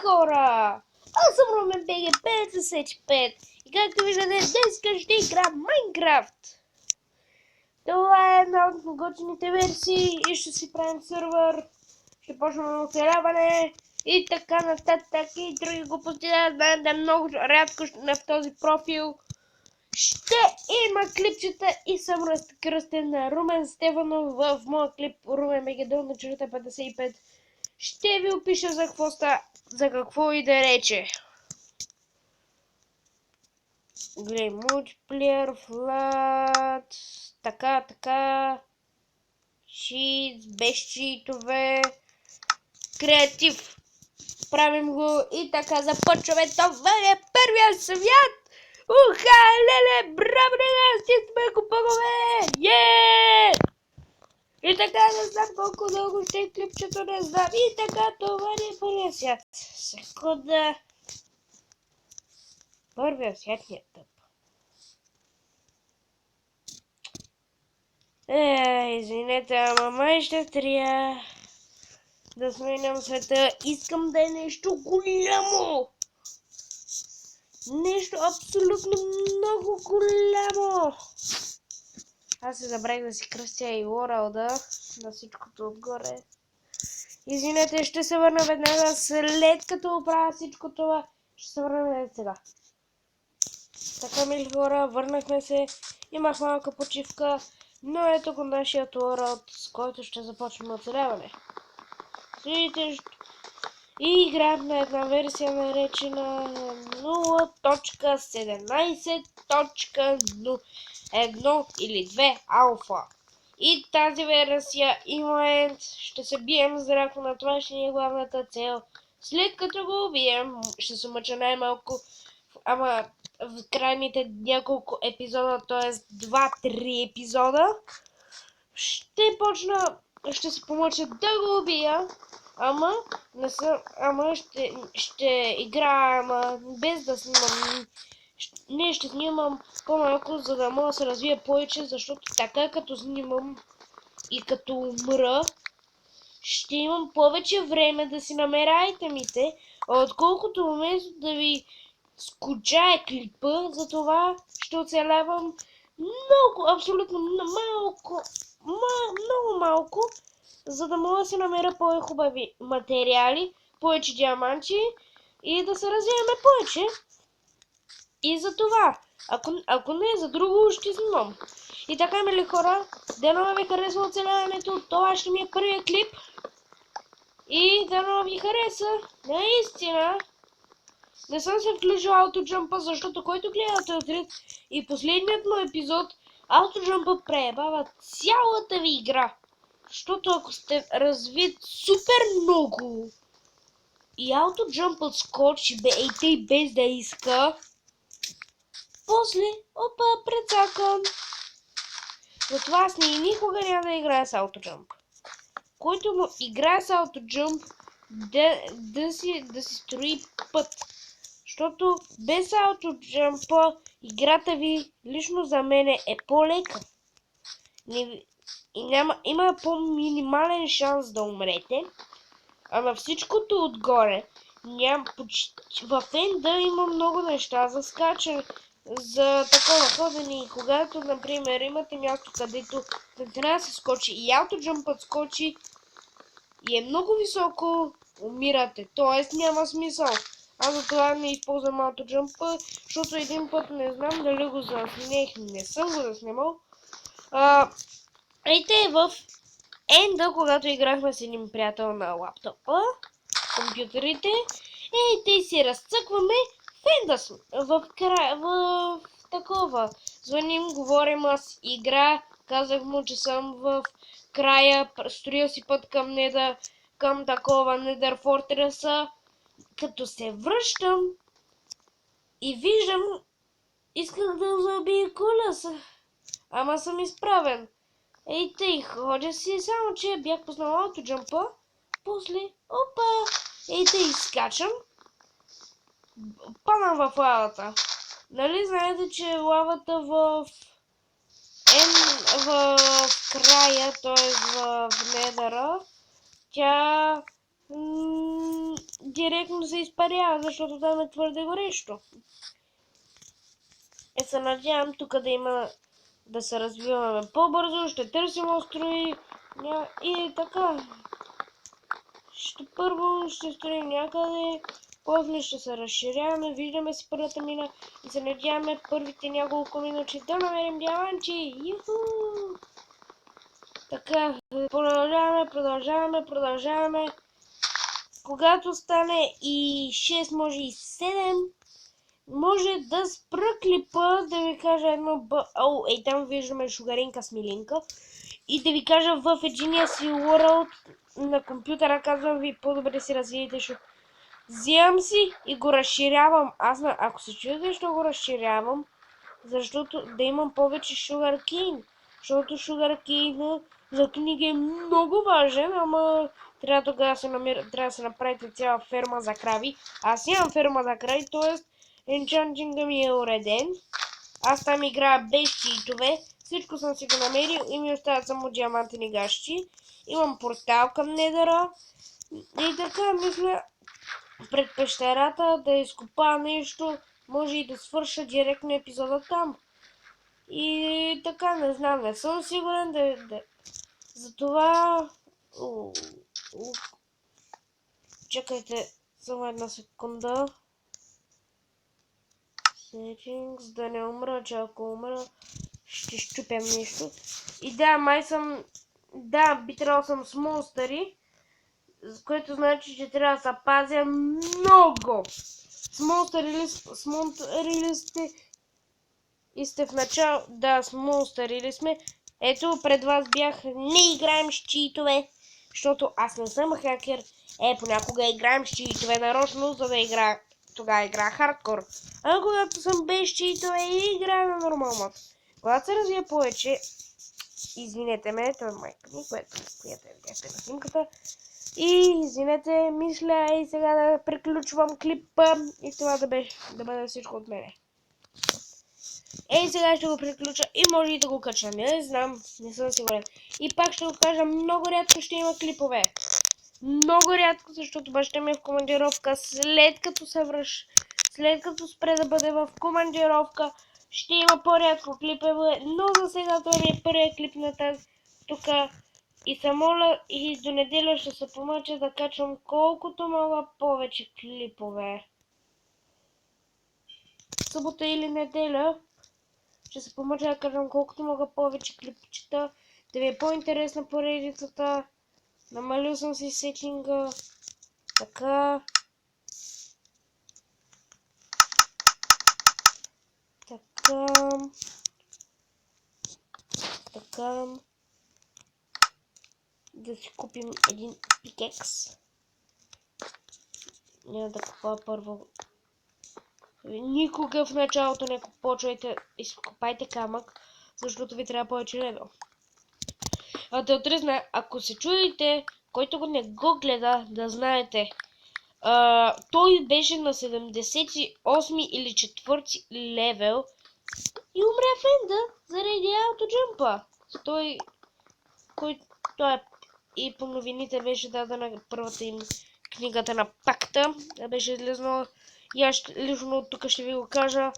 хора! Аз съм Румен BG565 и както виждате, днес ще играм Майнкрафт. Това е една от готините версии и ще си правим сервер. Ще почнем оцеляване и така нататък и други глупости. Да знаете, много рядко в този профил ще има клипчета и съм разкръстен на Румен Стефанов в моя клип Румен BG555. Ще ви опиша за какво и да рече. Гледай, мултиплеер, флат, така, чиз, без читове, креатив. Правим го и така започваме. Това е първия свят! Уха, леле, браво, стисме го бъгове! И така, не знам колко дълго ще е клипчето, не знам. И така, това е първия свят. Секунда. Първия свят не е тъп. Извинете, ама май ще трябва да сменям света. Искам да е нещо голямо. Нещо абсолютно много голямо. Аз се забравих да си кръстя и World на всичкото отгоре. Извинете, ще се върна веднага след като оправя всичко това. Ще се върна сега. Така, мили хора, върнахме се. Имах малка почивка, но ето го нашият World, с който ще започнем оцеляване. Видите, и играем на една версия наречена 0.17.1 или 2 алфа. И тази версия и момент ще се бием зряко на това, ще ни е главната цел. След като го убием, ще се мъча най-малко, ама в крайните няколко епизода, т.е. 2-3 епизода, ще се помъча да го убия. Ама ще играя, без да снимам. Не, ще снимам по-малко, за да мога да се развия повече, защото така като снимам и като умра, ще имам повече време да си намеря айтемите, отколкото вместо да ви скучае клипа, затова ще оцелявам много, абсолютно много малко, за да мога да се намеря по-хубави материали, повече диаманти и да се развиваме повече. И за това, ако не за друго, ще снимам. И така, мили хора, дано ви харесва оцеляването, това ще ми е първият клип. И дано ви хареса, наистина. Не съм се включил аутоджампа, защото който гледа този и последният му епизод, аутоджампа преебава цялата ви игра. Защото ако сте развит супер много и аутоджампът скочи, ей без да иска, после, опа, прецакам. Затова аз никога няма да играя с аутоджамп. Който му играе с аутоджамп, да си строи път. Защото без аутоджампа играта ви, лично за мене, е по-лека. Има по-минимален шанс да умрете. А на всичкото отгоре, в енда има много неща за скачане, за такова ходене. И когато, например, имате място, където не трябва да се скочи и аутоджампът скочи и е много високо, умирате. Тоест няма смисъл. Аз за това не използвам аутоджампа, защото един път не знам дали го заснех, не съм го заснемал. Ейте в енда, когато играхме с един приятел на лаптопа, компютрите, ейте си разцъкваме в енда, в такова. Звъним, говорим аз игра, казах му, че съм в края, строя си път към такова Недър Фортреса. Като се връщам и виждам, исках да забия колеса, ама съм изправен. Ей тъй, ходя си, само че бях познал аутоджампа, после, опа, ей тъй, скачам, падам в лавата. Нали знаете, че лавата в края, т.е. в Недъра, тя директно се изпарява, защото там е твърде горещо. Се надявам тук да има, да се развиваме по-бързо, ще търсим острови и така. Първо ще строим някъде, после ще се разширяваме, виждаме си първата мина и се надяваме първите няколко минути да намерим диаманти. Юху! Така, продължаваме. Когато стане и 6, може и 7, може да спра клипа, да ви кажа едно ей там виждаме шугаринка с милинка. И да ви кажа в единия си world на компютъра, казвам ви, по-добре си развиете, защото взимам си и го разширявам. Ако се чуете, защо го разширявам, защото да имам повече sugarcane. Защото sugarcane за книги е много важен, ама трябва тогава да се направите цяла ферма за крави. Аз нямам ферма за крави, т.е. енчантинга ми е уреден. Аз там играя без читове. Всичко съм си го намерил и ми оставят само диамантени гащи. Имам портал към Недъра. И така, мисля, пред пещерата да изкопа нещо, може и да свърша директно епизода там. И така, не знам, не съм сигурен Затова... Чакайте само една секунда. Settings, да не умра, че ако умра, ще щупям нещо. И да, май съм... Да, би трябвало съм с монстъри, което значи, че трябва да се пазя много. С монстъри ли сте? И сте в начало... Да, с монстъри ли сме? Ето, пред вас бях, не играем с читове, защото аз не съм хакер. Понякога играем с читове нарочно, за да игра. Тогава игра хардкор. А когато съм без читове, играя на нормално. Когато се развия повече, извинете ме, това е майка ми, която видяхте на снимката. И извинете, мисля и сега да приключвам клипа и това да бъде всичко от мене. Сега ще го приключа и може и да го кача. Не знам, не съм сигурен. И пак ще го кажа, много рядко ще има клипове. Много рядко, защото баща ми е в командировка. След като спре да бъде в командировка, ще има по-рядко клипове. Но за сега това ми е първият клип на тази тук. И се моля и до неделя ще се помъча да качвам колкото мога повече клипове. Събота или неделя ще се помъча да кажам колкото мога повече клипчета, да ви е по-интересна поредицата. Намалил съм си сетинга. Така. Да си купим един пикекс. Няма да купа първо. Никога в началото не почвайте, изкопайте камък, защото ви трябва повече левел. А да отрезна, ако се чудите, който го не го гледа, да знаете. Той беше на 78 или 4 левел и умря в енда заради аутоджампа. Той е и по новините беше дадена първата им книгата на пакта. Беше излезнала и аз лично тук ще ви го кажа.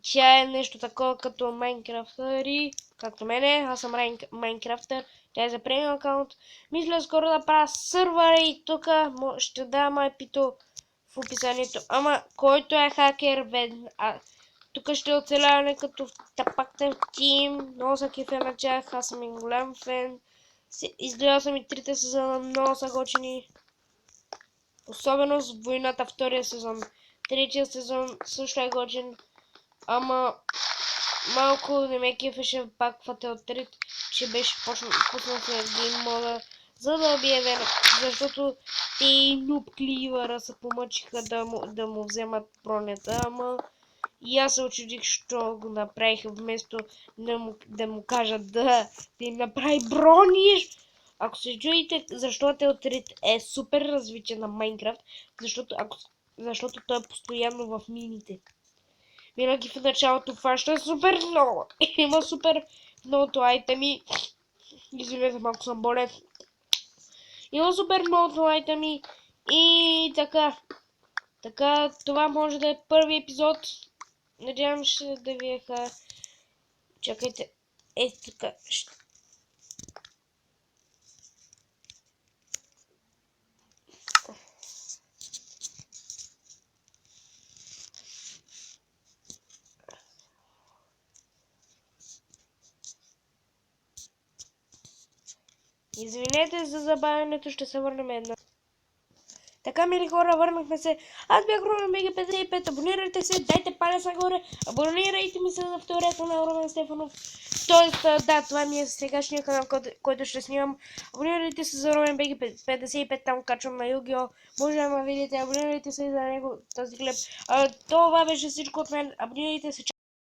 Тя е нещо такова като Майнкрафтъри, както мене. Аз съм Майнкрафтър. Тя е за премиум акаунт. Мисля скоро да правя сървъра и тук ще дам IP-то в описанието. Ама който е хакер, тук ще оцеляване като тапактен тим. Много са кефе на тях. Аз съм им голям фен. Изгледал съм и 3 сезона. Много са готини. Особено с войната втория сезон. Третия сезон също е готин. Ама малко не ме кефеше пак Fatal Threat, че беше пуснал се гейм мода, за да обявя, защото те и Noob Cleaver се помъчиха да му вземат бронята, ама и аз се очудих, що го направиха вместо да му кажат да им направи брони. Ако се чуете защо Fatal Threat е супер развитие на Майнкрафт, защото той е постоянно в мините. Винаги в началото фаща супер много. Има супер многото айтеми. Извинете, малко съм болен. Има супер много лайта ми. И така. Така, това може да е първи епизод. Надявам се да ви е Чакайте. Така. Извинете за забавянето, ще се върнем една. Така, мили хора, върнахме се. Аз бях Румен БГ 55, абонирайте се, дайте палец нагоре, абонирайте ми се за втория канал Румен Стефанов. Тоест, да, това ми е сегашния канал, който ще снимам. Абонирайте се за Румен БГ 55, там качвам на Югио. Може да ме видите, абонирайте се за него, този клип. Това беше всичко от мен, абонирайте се.